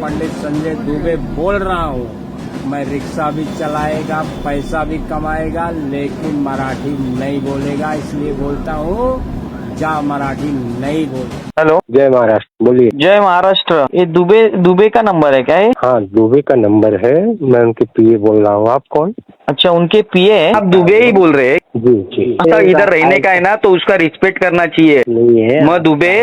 पंडित संजय दुबे बोल रहा हूँ। मैं रिक्शा भी चलाएगा, पैसा भी कमाएगा, लेकिन मराठी नहीं बोलेगा। इसलिए बोलता हूँ, जा मराठी नहीं बोल। हेलो, जय महाराष्ट्र, बोलिए। जय महाराष्ट्र। ये दुबे का नंबर है क्या ये? हाँ, दुबे का नंबर है, मैं उनके पीए बोल रहा हूँ। आप कौन? अच्छा, उनके पीए आप दुबे ही बोल रहे हैं? जी जी। आता इधर रहने का आहे ना, तो उसका रिस्पेक्ट करना चाहिए. नहीं है मग दुबे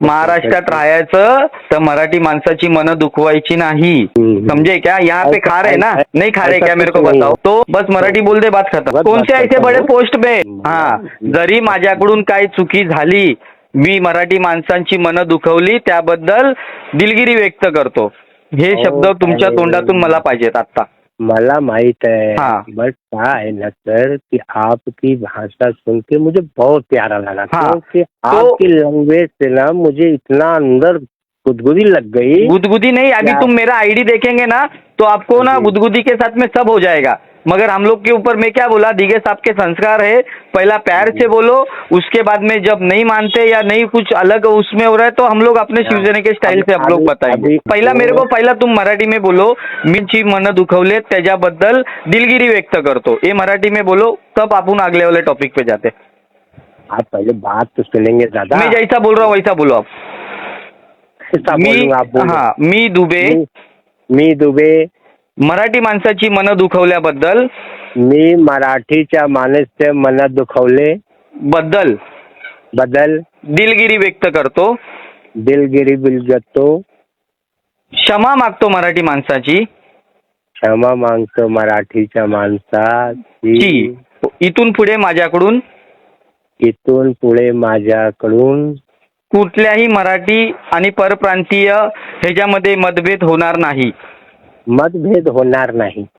महाराष्ट्रात राहायचं तर मराठी माणसाची मन दुखवायची नाही. समझे क्या? यहाँ पे खा रहे ना, नहीं खा रहे क्या? मेरे को बताओ. तो बस मराठी बोल दे, बात खत्म. कोणत्या ऐसे बडे पोस्ट पे? हा, जरी माझ्याकडून काही चुकी झाली, मी मराठी माणसांची मन दुखवली, त्याबद्दल दिलगिरी व्यक्त करतो. हे शब्द तुमच्या तोंडातून मला पाहिजेत आता. मला माहित है, हाँ। बट क्या है ना सर कि आपकी भाषा सुन के मुझे बहुत प्यारा लगा। हाँ। क्योंकि आपकी लैंग्वेज से ना मुझे इतना अंदर गुदगुदी लग गई। गुदगुदी नहीं, अभी तुम मेरा आईडी देखेंगे ना, तो आपको ना गुदगुदी के साथ में सब हो जाएगा. मगर हम लोग के ऊपर मैं क्या बोला, दिगे साहब के संस्कार है, पहला प्यार से बोलो, उसके बाद में जब नहीं मानते या नहीं कुछ अलग उसमें हो रहा है, तो हम लोग अपने शिवसेना के स्टाइल से हम लोग बताएंगे. पहिला तुम मराठी में बोलो, मीची मन दुखवले त्याच्याबद्दल दिलगिरी व्यक्त करतो, ये मराठी में बोलो, तब आपण अगले वाले टॉपिक पे जाते. आप पहले बात तो सुनेंगे दादा। मैं जैसा बोल रहा हूँ वैसा बोलो आप. मी दुबे मराठी माणसाची मन दुखवल्याबद्दल, मी मराठीच्या माणसाचे मन दुखवले बदल दिलगिरी व्यक्त करतो. दिलगिरी बिलगतो, क्षमा मागतो मराठी माणसाची. क्षमा मागतो मराठीच्या माणसाची. इथून पुढे माझ्याकडून कुठल्याही मराठी आणि परप्रांतीय ह्याच्यामध्ये मतभेद होणार नाही.